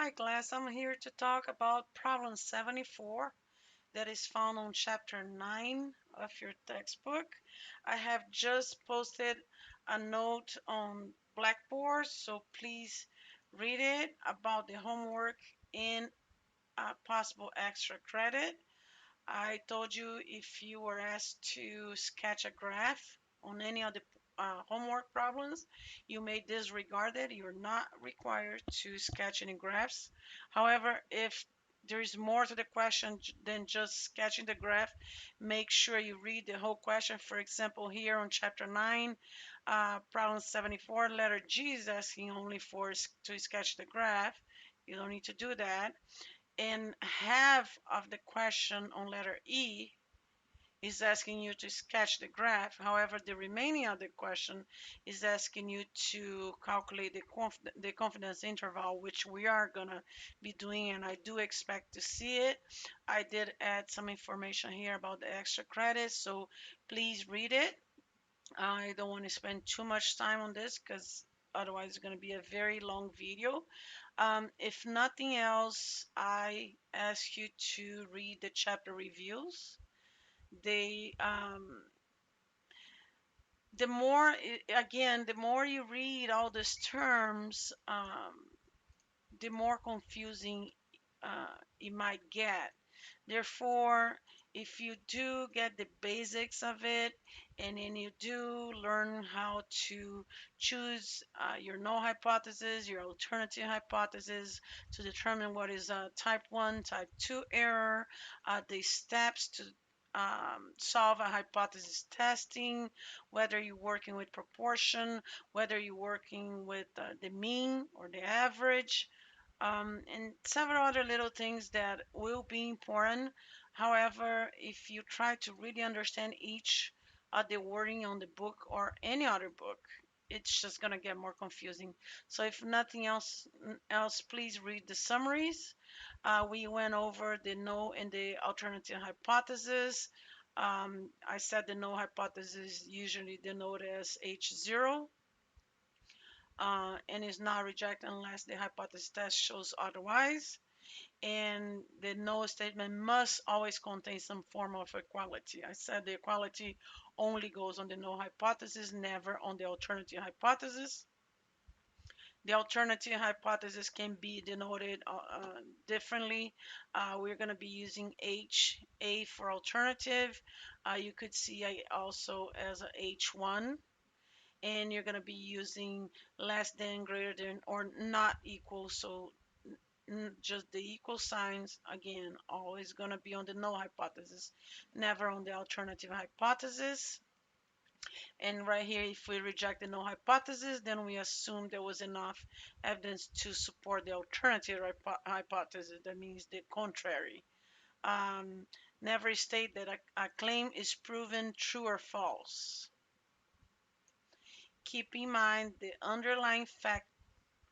Hi class, I'm here to talk about problem 74 that is found on chapter 9 of your textbook. I have just posted a note on Blackboard, so please read it about the homework and possible extra credit. I told you if you were asked to sketch a graph on any of the homework problems, you may disregard it. You're not required to sketch any graphs. However, if there is more to the question than just sketching the graph, make sure you read the whole question. For example, here on chapter 9, problem 74, letter G is asking only to sketch the graph. You don't need to do that. And half of the question on letter E is asking you to sketch the graph. However, the remaining of the question is asking you to calculate the confidence interval, which we are going to be doing, and I do expect to see it. I did add some information here about the extra credits, so please read it. I don't want to spend too much time on this because otherwise it's going to be a very long video. If nothing else, I ask you to read the chapter reviews. They, the more, again, the more you read all these terms, the more confusing it might get. Therefore, if you do get the basics of it and then you do learn how to choose your null hypothesis, your alternative hypothesis to determine what is a type 1, type 2 error, the steps to solve a hypothesis testing, whether you're working with proportion, whether you're working with the mean or the average, and several other little things that will be important. However, if you try to really understand each of the wording on the book or any other book, it's just going to get more confusing. So if nothing else, please read the summaries. We went over the null and the alternative hypothesis. I said the null hypothesis usually denoted as H0, and is not rejected unless the hypothesis test shows otherwise. And the null statement must always contain some form of equality. I said the equality only goes on the null hypothesis, never on the alternative hypothesis. The alternative hypothesis can be denoted differently. We're going to be using HA for alternative. You could see also as a H1, and you're going to be using less than, greater than, or not equal. So just the equal signs, again, always going to be on the null hypothesis, never on the alternative hypothesis. And right here, if we reject the null hypothesis, then we assume there was enough evidence to support the alternative hypothesis. That means the contrary. Um, Never state that a claim is proven true or false. Keep in mind the underlying fact.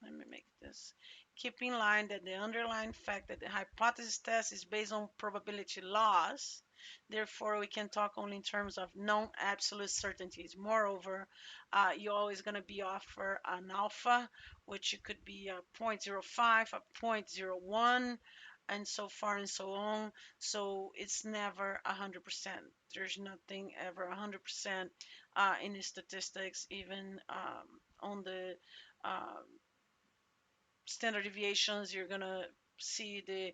Let me make this. Keep in mind that the underlying fact that the hypothesis test is based on probability laws. Therefore, we can talk only in terms of non-absolute certainties. Moreover, you're always going to be offered an alpha, which it could be a 0.05, a 0.01, and so far and so on. So it's never 100%. There's nothing ever 100% in the statistics, even on the uh, standard deviations. You're gonna see the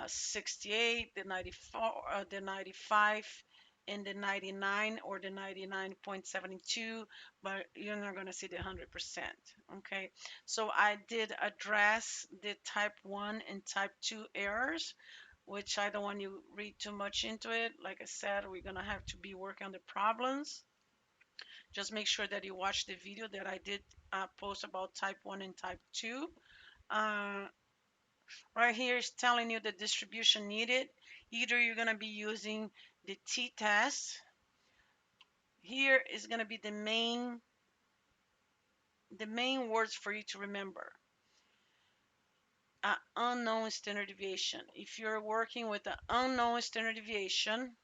68, the 94, the 95, and the 99 or the 99.72, but you're not gonna see the 100%. Okay, so I did address the type 1 and type 2 errors, which I don't want you to read too much into it. Like I said, we're gonna have to be working on the problems. Just make sure that you watch the video that I did post about type 1 and type 2. Uh, right here is telling you the distribution needed. Either you're going to be using the t-test. Here is going to be the main words for you to remember. Unknown standard deviation. If you're working with an unknown standard deviation,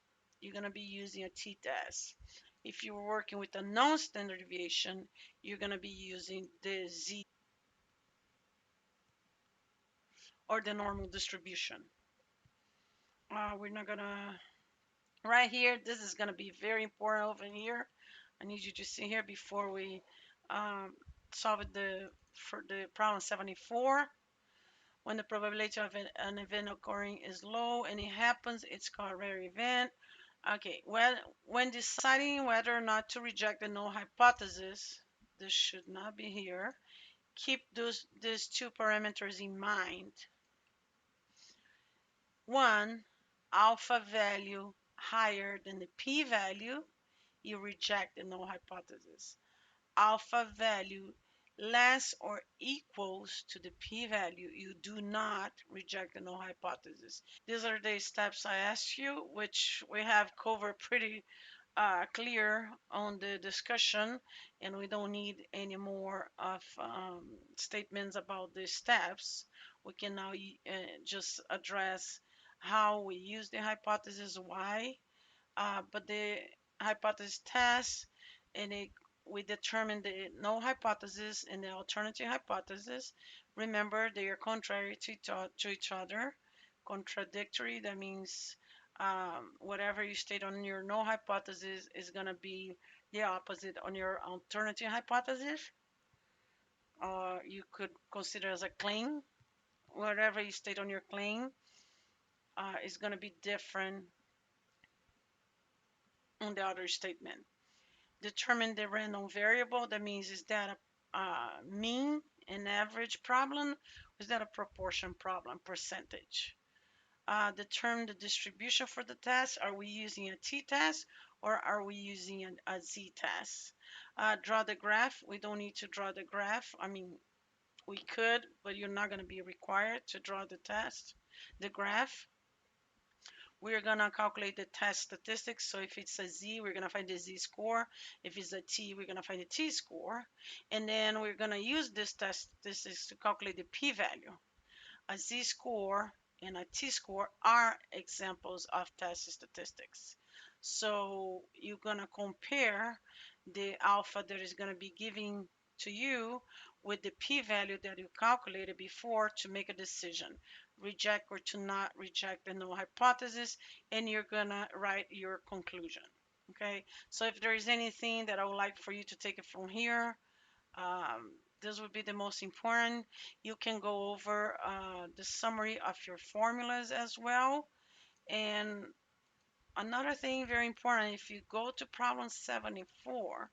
you're going to be using a t-test. If you're working with a known standard deviation, you're going to be using the z. or the normal distribution. We're not gonna, right here, this is gonna be very important over here. I need you to see here before we um, solve for the problem 74. When the probability of an event occurring is low and it happens, it's called a rare event. Okay, well, when deciding whether or not to reject the null hypothesis, this should not be here. Keep these two parameters in mind. One, alpha value higher than the p-value, you reject the null hypothesis. Alpha value less or equals to the p-value, you do not reject the null hypothesis. These are the steps I asked you, which we have covered pretty clear on the discussion, and we don't need any more of statements about the steps. We can now just address how we use the hypothesis, why, but the hypothesis test, and we determine the null hypothesis and the alternative hypothesis. Remember, they are contrary to each other. Contradictory, that means whatever you state on your null hypothesis is going to be the opposite on your alternative hypothesis. You could consider as a claim. Whatever you state on your claim is going to be different on the other statement. Determine the random variable. That means, is that a mean and average problem? Or is that a proportion problem, percentage? Determine the distribution for the test. Are we using a t-test or are we using a z-test? Draw the graph. We don't need to draw the graph. I mean, we could, but you're not going to be required to draw the graph. We're going to calculate the test statistics. So if it's a z, we're going to find the z score. If it's a t, we're going to find the t score. And then we're going to use this test statistics to calculate the p-value. A z-score and a t-score are examples of test statistics. So you're going to compare the alpha that is going to be giving to you with the p-value that you calculated before to make a decision, reject or to not reject the null hypothesis, and you're going to write your conclusion. Okay, so if there is anything that I would like for you to take it from here, um, this would be the most important. You can go over the summary of your formulas as well. And another thing very important, if you go to problem 74,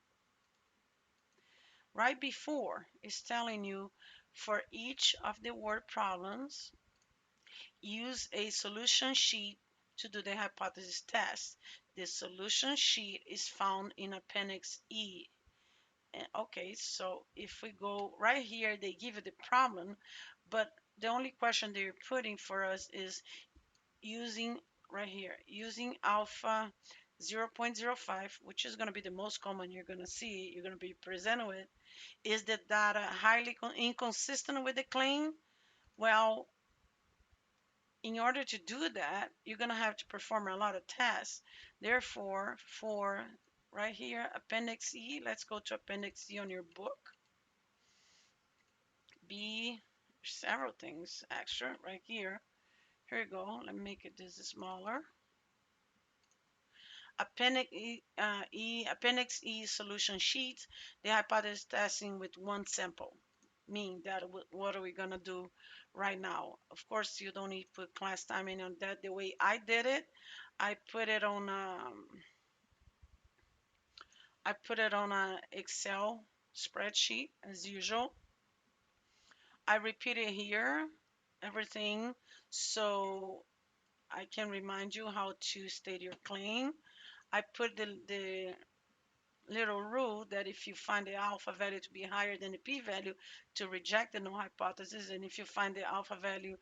right before it's telling you for each of the word problems, use a solution sheet to do the hypothesis test. The solution sheet is found in Appendix E. Okay, so if we go right here, they give you the problem, but the only question they're putting for us is using right here, using alpha 0.05, which is going to be the most common you're going to see, you're going to be presented with. Is the data highly inconsistent with the claim? Well, in order to do that, you're going to have to perform a lot of tests. Therefore, for right here, Appendix E, let's go to Appendix E on your book. B, several things extra right here. Here you go. Let me make it this smaller. Appendix E solution sheet. The hypothesis testing with one sample. Mean that what are we gonna do right now? Of course, you don't need to put class timing on that. The way I did it, I put it on a Excel spreadsheet as usual. I repeat it here, everything, so I can remind you how to state your claim. I put the little rule that if you find the alpha value to be higher than the p-value, to reject the null hypothesis, and if you find the alpha value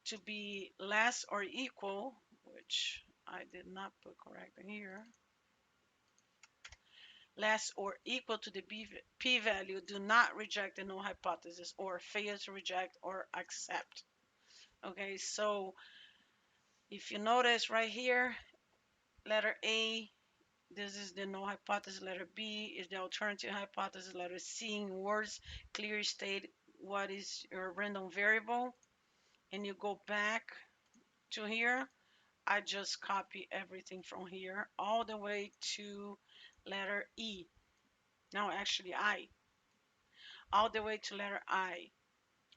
to be less or equal, which I did not put correct here, less or equal to the p-value, do not reject the null hypothesis or fail to reject or accept. Okay, so if you notice right here, letter A, this is the null hypothesis. Letter B is the alternative hypothesis. Letter C, in words, clearly state what is your random variable. and you go back to here, I just copy everything from here all the way to letter E. No, actually I. All the way to letter I.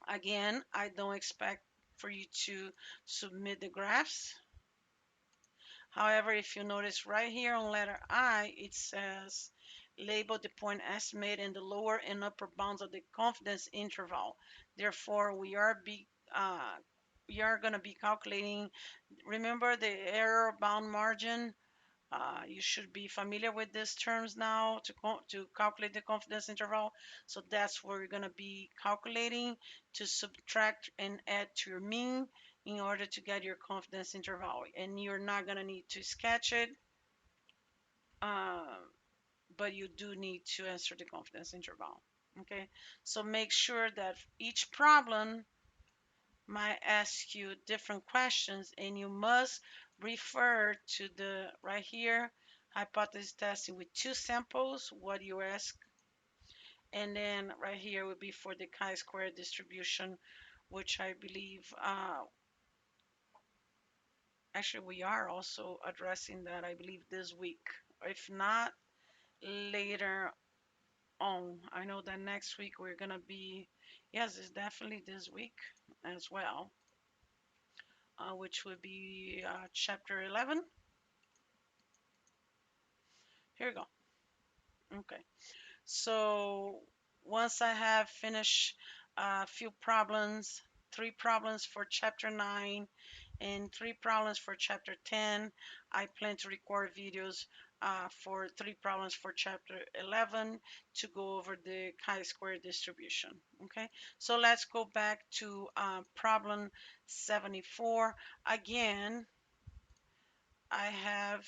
Again, I don't expect for you to submit the graphs. However, if you notice right here on letter I, it says label the point estimate in the lower and upper bounds of the confidence interval. Therefore, we are going to be calculating. Remember the error bound margin. You should be familiar with these terms now to calculate the confidence interval. So that's where you're going to be calculating to subtract and add to your mean in order to get your confidence interval. And you're not going to need to sketch it, uh, but you do need to answer the confidence interval. Okay, so make sure that each problem might ask you different questions, and you must refer to the right here hypothesis testing with two samples, what you ask, and then right here would be for the chi-square distribution, which I believe actually we are also addressing that, I believe, this week. If not, later on. I know that next week we're gonna be, yes, it's definitely this week as well, which would be chapter 11. Here we go. Okay. So once I have finished a few problems, 3 problems for chapter 9 and 3 problems for chapter 10, I plan to record videos for 3 problems for chapter 11 to go over the chi-square distribution. Okay, so let's go back to problem 74. Again, I have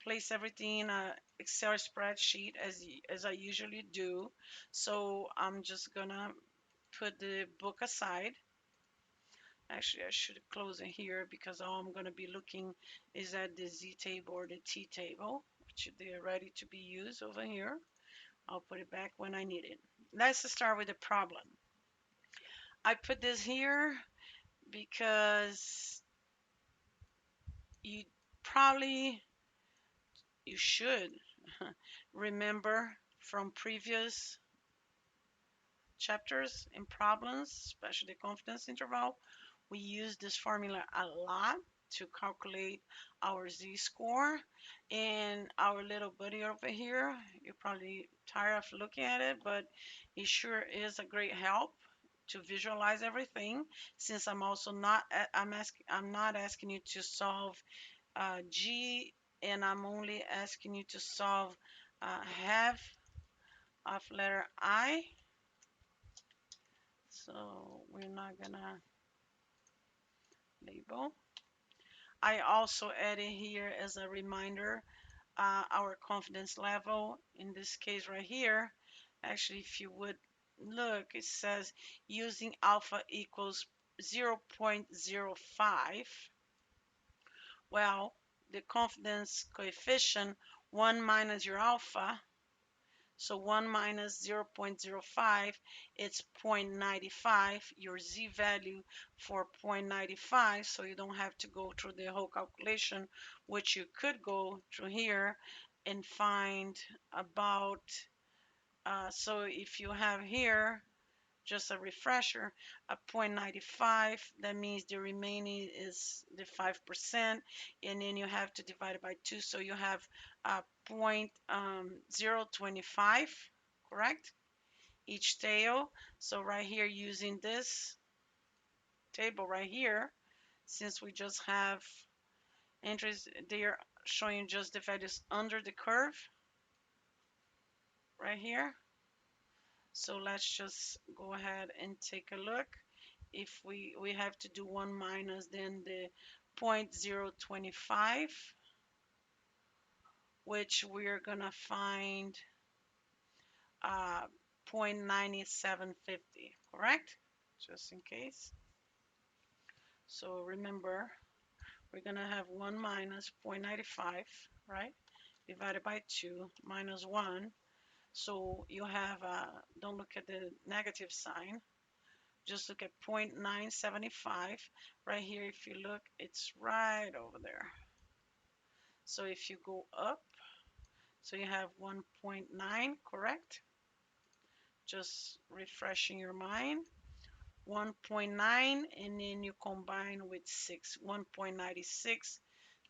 place everything in a Excel spreadsheet as I usually do. So I'm just gonna put the book aside. Actually, I should close it here because all I'm gonna be looking is at the Z table or the T table, which they're ready to be used over here. I'll put it back when I need it. Let's start with the problem. I put this here because you probably you should remember from previous chapters and problems, especially the confidence interval, we use this formula a lot to calculate our z-score. And our little buddy over here, you're probably tired of looking at it, but it sure is a great help to visualize everything. Since I'm also not I'm not asking you to solve G, and I'm only asking you to solve half of letter I. So we're not gonna label. I also added here as a reminder our confidence level. In this case right here, actually if you would look, it says using alpha equals 0.05. Well, the confidence coefficient 1 minus your alpha, so 1 minus 0.05, it's 0.95, your z value for 0.95, so you don't have to go through the whole calculation, which you could go through here and find about, so if you have here, just a refresher, a 0.95, that means the remaining is the 5%, and then you have to divide it by 2, so you have 0.025, correct? Each tail. So right here, using this table right here, since we just have entries, they are showing just the values under the curve right here. So let's just go ahead and take a look. If we have to do 1 minus then the 0.025, which we're gonna find 0.9750, correct? Just in case. So remember, we're gonna have 1 minus 0.95, right? Divided by 2 minus 1. So you have, don't look at the negative sign. Just look at 0.975 right here. If you look, it's right over there. So if you go up, so you have 1.9, correct? Just refreshing your mind. 1.9, and then you combine with 6, 1.96.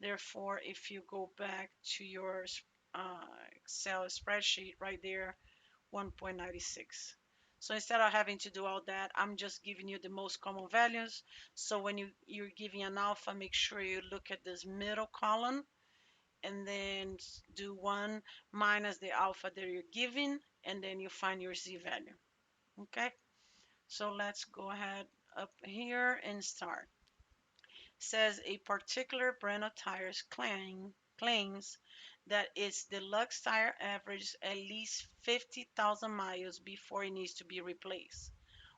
Therefore, if you go back to your Excel spreadsheet right there, 1.96. So instead of having to do all that, I'm just giving you the most common values. So when you're giving an alpha, make sure you look at this middle column and then do 1 minus the alpha that you're giving, and then you find your z value. Okay, so let's go ahead up here and start. Says a particular brand of tires claims that its deluxe tire averages at least 50,000 miles before it needs to be replaced.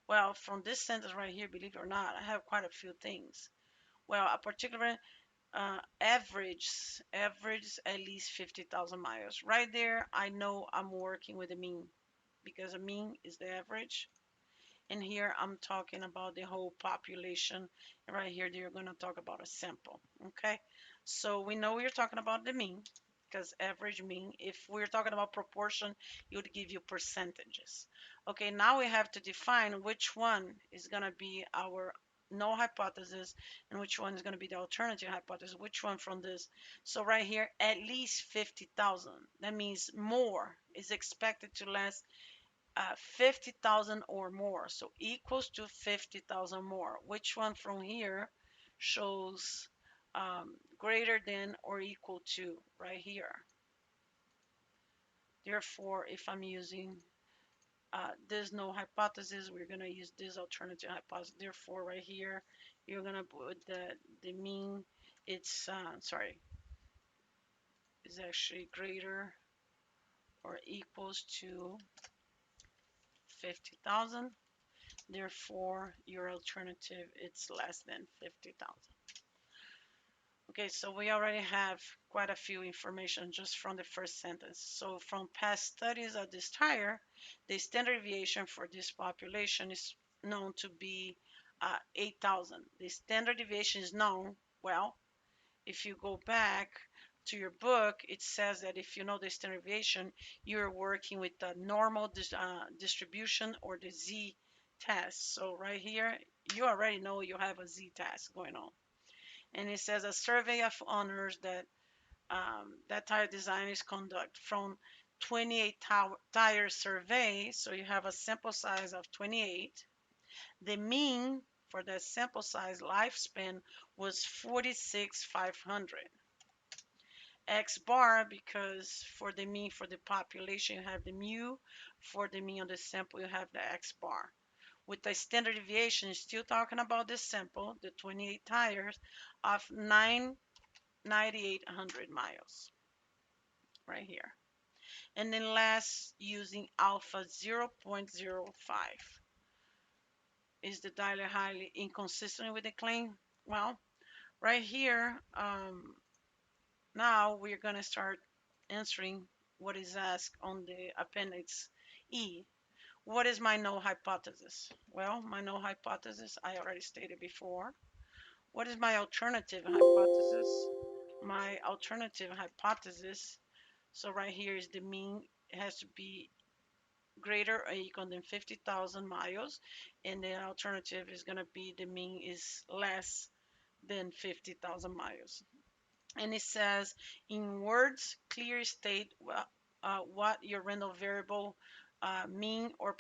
Well, from this sentence right here, believe it or not, I have quite a few things. Well, a particular average at least 50,000 miles. Right there, I know I'm working with a mean because a mean is the average. And here I'm talking about the whole population. And right here, you're going to talk about a sample. Okay. So we know we're talking about the mean because average mean. If we're talking about proportion, it would give you percentages. Okay. Now we have to define which one is going to be our null hypothesis and which one is going to be the alternative hypothesis. Which one from this? So right here, at least 50,000. That means more is expected to last 50,000 or more. So equals to 50,000 more. Which one from here shows greater than or equal to right here? Therefore, if I'm using there's no hypothesis, we're going to use this alternative hypothesis. Therefore, right here, you're going to put the mean, it's, sorry, is actually greater or equals to 50,000. Therefore, your alternative it's less than 50,000. Okay, so we already have quite a few information just from the first sentence. So from past studies of this tire, the standard deviation for this population is known to be 8,000. The standard deviation is known, well, if you go back to your book, it says that if you know the standard deviation, you're working with the normal distribution or the z-test. So right here, you already know you have a z-test going on. And it says a survey of owners that tire designers conduct from 28 tire survey. So you have a sample size of 28. The mean for that sample size lifespan was 46,500. X bar because for the mean for the population you have the mu, for the mean on the sample you have the X bar. With the standard deviation, still talking about this sample, the 28 tires of 9,800 miles right here. And then last, using alpha 0.05. Is the data highly inconsistent with the claim? Well, right here, now we're going to start answering what is asked on the Appendix E. What is my null hypothesis? Well, my null hypothesis, I already stated before. What is my alternative hypothesis? My alternative hypothesis, so right here is the mean. It has to be greater or equal than 50,000 miles, and the alternative is going to be the mean is less than 50,000 miles. And it says, in words, clear state what your random variable mean or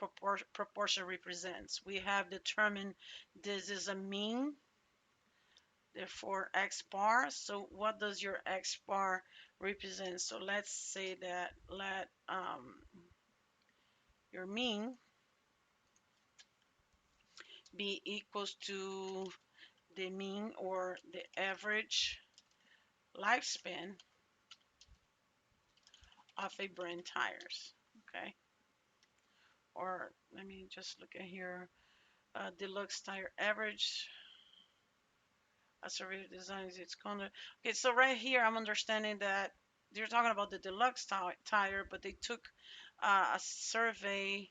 proportion represents. We have determined this is a mean, therefore x bar. So what does your x bar represent? So let's say that let your mean be equals to the mean or the average lifespan of a brand tires. Okay, or let me just look at here. Deluxe tire average. A survey designs its content. Okay, so right here I'm understanding that they're talking about the deluxe tire, but they took a survey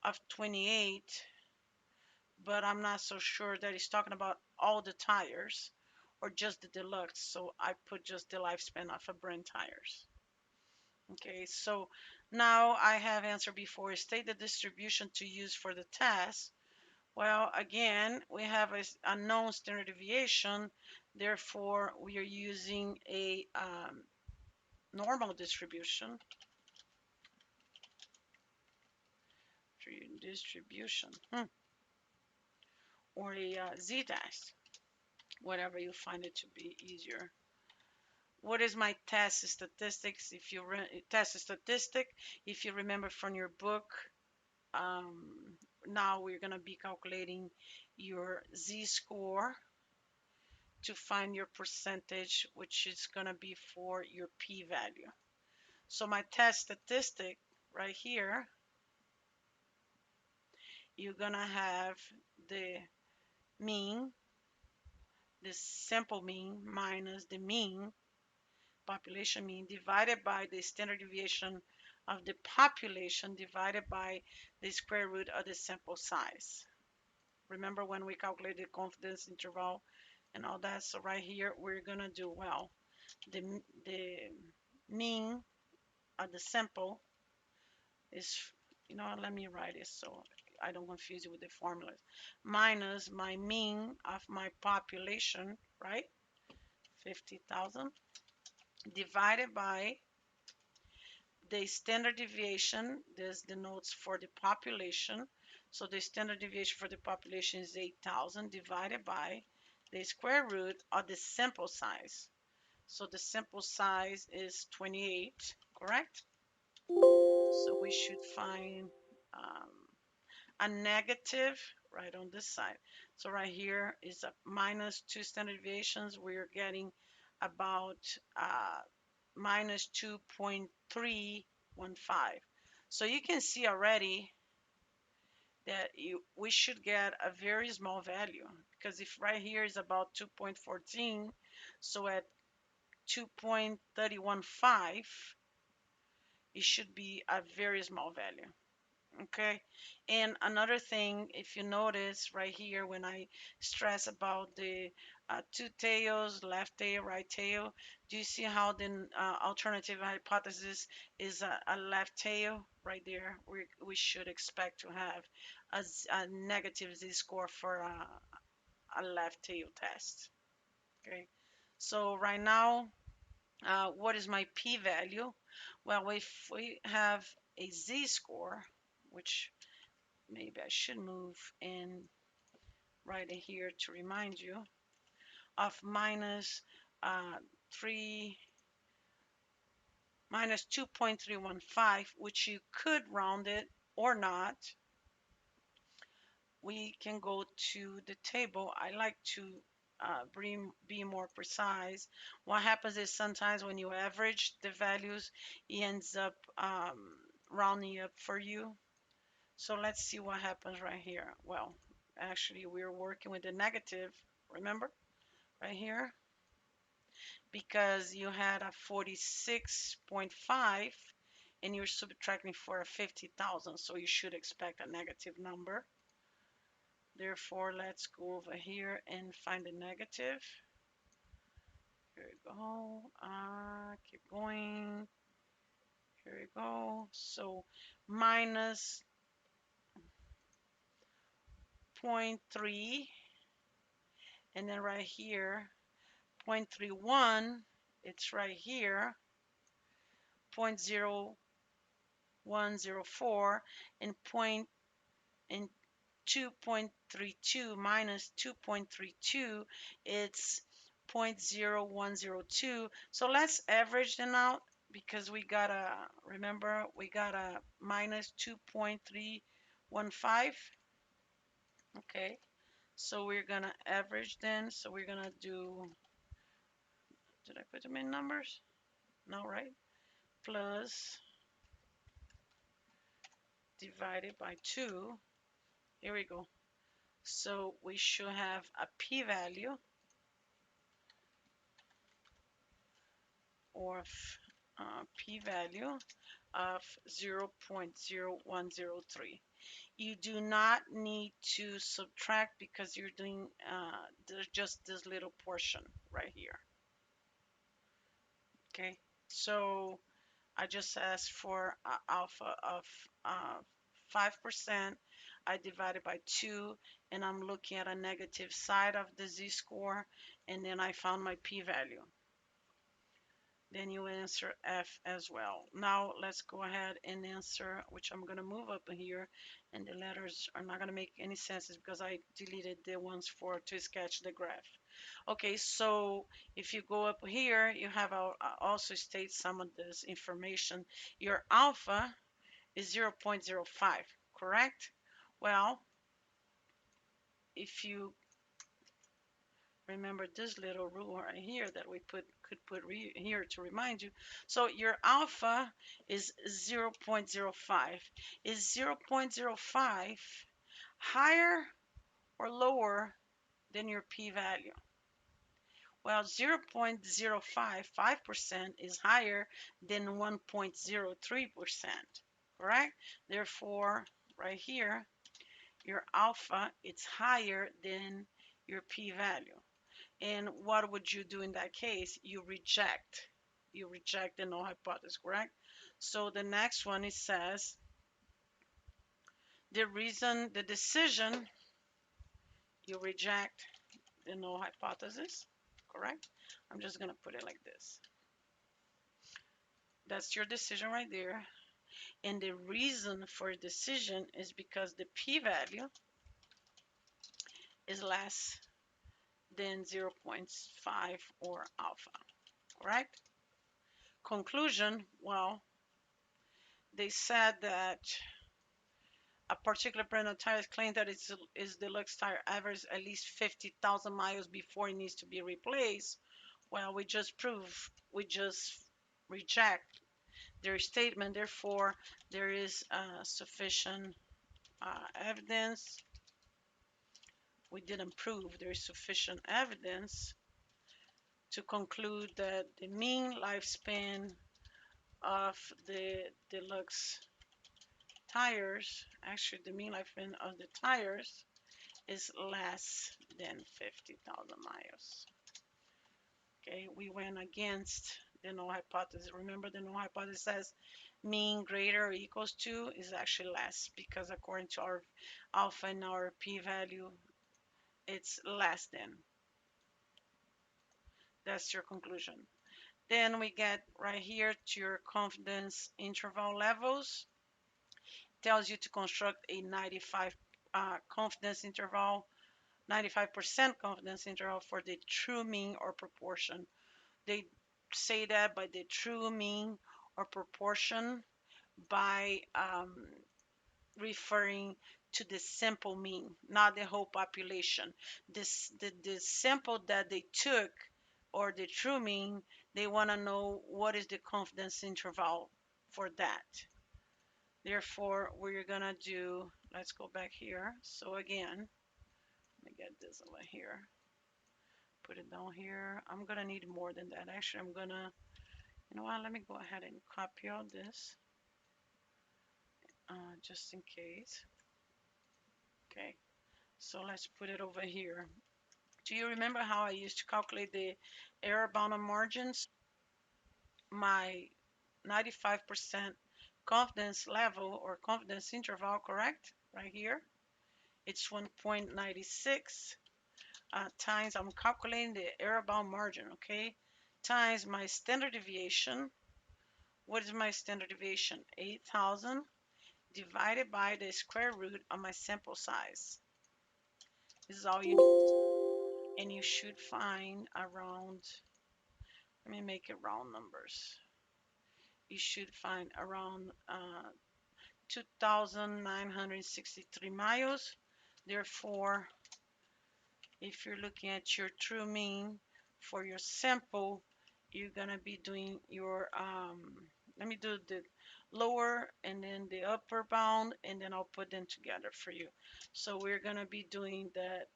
of 28, but I'm not so sure that he's talking about all the tires or just the deluxe. So I put just the lifespan of a brand tires. Okay, so now I have answered before. State the distribution to use for the test. Well, again, we have a known standard deviation. Therefore, we are using a normal distribution. Distribution. Or a z-test, whatever you find it to be easier. What is my test statistics? If you test statistic, if you remember from your book, now we're going to be calculating your z-score to find your percentage, which is going to be for your p-value. So my test statistic right here, you're going to have the mean, the simple mean minus the mean, population mean, divided by the standard deviation of the population divided by the square root of the sample size. Remember when we calculated the confidence interval and all that? So right here, we're going to do, well, the mean of the sample is, let me write it so I don't confuse you with the formulas, minus my mean of my population, right? 50,000 divided by the standard deviation. This denotes for the population. So the standard deviation for the population is 8,000 divided by the square root of the sample size. So the sample size is 28, correct? So we should find a negative right on this side. So right here is a minus 2 standard deviations. We're getting about minus 2.315. So you can see already that we should get a very small value, because if right here is about 2.14, so at 2.315, it should be a very small value. Okay, and another thing, if you notice right here when I stress about the two tails, left tail, right tail, do you see how the alternative hypothesis is a left tail right there? We should expect to have a negative z-score for a left tail test. Okay, so right now, what is my p-value? Well, if we have a z-score, which maybe I should move in right in here to remind you of minus uh, 3 minus 2.315, which you could round it or not. We can go to the table. I like to be more precise. What happens is sometimes when you average the values, it ends up rounding up for you. So let's see what happens right here. Well, actually, we're working with the negative, remember, right here, because you had a 46.5 and you're subtracting for a 50,000, so you should expect a negative number. Therefore, let's go over here and find the negative. Here we go. Keep going. Here we go. So minus 0.3, and then right here 0.31, it's right here, 0.0104, and 2.32 minus 2.32, it's 0.0102. So let's average them out, because we got a, remember, we got a minus 2.315. Okay, so we're gonna average then. So we're gonna do, did I put them in numbers? No, right? Plus divided by 2. Here we go. So we should have a p-value of p-value of 0.0103. You do not need to subtract because you're doing there's just this little portion right here. Okay, so I just asked for alpha of 5%. I divided by 2, and I'm looking at a negative side of the z-score, and then I found my p-value. Then you answer F as well. Now let's go ahead and answer, which I'm going to move up here, and the letters are not going to make any sense because I deleted the ones for to sketch the graph. Okay, so if you go up here, you have also state some of this information. Your alpha is 0.05, correct? Well, if you remember this little rule right here that we could put here to remind you. So your alpha is 0.05. Is 0.05 higher or lower than your p-value? Well, 0.05, 5% is higher than 1.03%, correct? Therefore, right here, your alpha is higher than your p-value. And what would you do in that case? You reject. You reject the null hypothesis, correct? So the next one, it says the decision, you reject the null hypothesis, correct? I'm just going to put it like this. That's your decision right there. And the reason for decision is because the p-value is less than 0.5 or alpha, correct? Conclusion, well, they said that a particular brand of tires claims that its deluxe tire averages at least 50,000 miles before it needs to be replaced. Well, we just reject their statement. Therefore, there is sufficient evidence. We didn't prove there is sufficient evidence to conclude that the mean lifespan of the deluxe tires, actually the mean lifespan of the tires is less than 50,000 miles. Okay, we went against the null hypothesis. Remember, the null hypothesis says mean greater or equals to is actually less because according to our alpha and our p-value, it's less than. That's your conclusion. Then we get right here to your confidence interval levels. Tells you to construct a 95 confidence interval, 95% confidence interval for the true mean or proportion. They say that by the true mean or proportion by referring to the simple mean, not the whole population. The sample that they took or the true mean, they want to know what is the confidence interval for that. Therefore, we're gonna do, let's go back here. So again, let me get this over here. Put it down here. I'm gonna need more than that. Actually, I'm gonna, you know what, let me go ahead and copy all this just in case. Okay, so let's put it over here. Do you remember how I used to calculate the error bounded margins? My 95% confidence level or confidence interval, correct? Right here. It's 1.96 times, I'm calculating the error bound margin, okay? Times my standard deviation. What is my standard deviation? 8,000 divided by the square root of my sample size. This is all you need. And you should find around, let me make it round numbers. You should find around 2,963 miles. Therefore, if you're looking at your true mean for your sample, you're gonna be doing your, let me do the lower and then the upper bound, and then I'll put them together for you. So we're gonna be doing the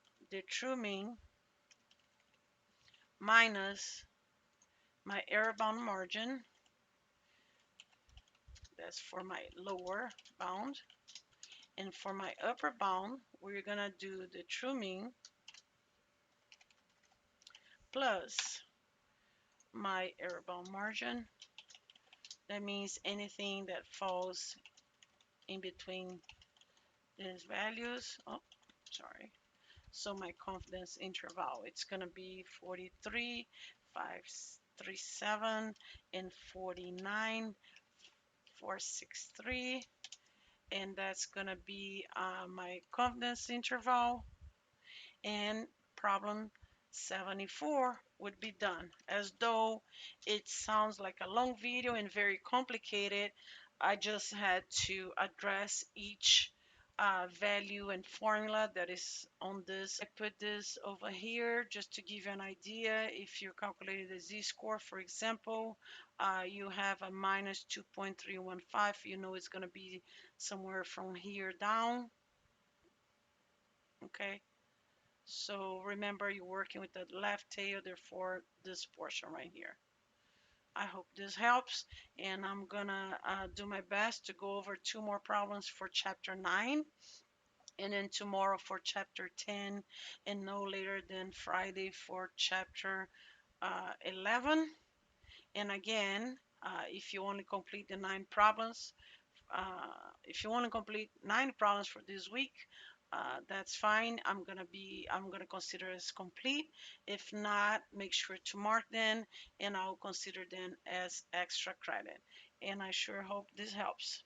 true mean minus my error bound margin, that's for my lower bound, And for my upper bound, we're going to do the true mean plus my error bound margin. That means anything that falls in between these values. Oh, sorry. So my confidence interval, it's going to be 43, 537, and 49, 463. And that's going to be my confidence interval. And problem 74 would be done. As though it sounds like a long video and very complicated, I just had to address each value and formula that is on this. I put this over here just to give you an idea. If you calculated the z-score, for example, you have a minus 2.315. You know it's going to be somewhere from here down. Okay. So remember, you're working with the left tail, therefore this portion right here. I hope this helps, and I'm gonna do my best to go over two more problems for chapter 9, and then tomorrow for chapter 10, and no later than Friday for chapter 11. And again, if you only complete the 9 problems, if you want to complete 9 problems for this week, that's fine. I'm gonna consider as complete. If not, make sure to mark them, and I'll consider them as extra credit. And I sure hope this helps.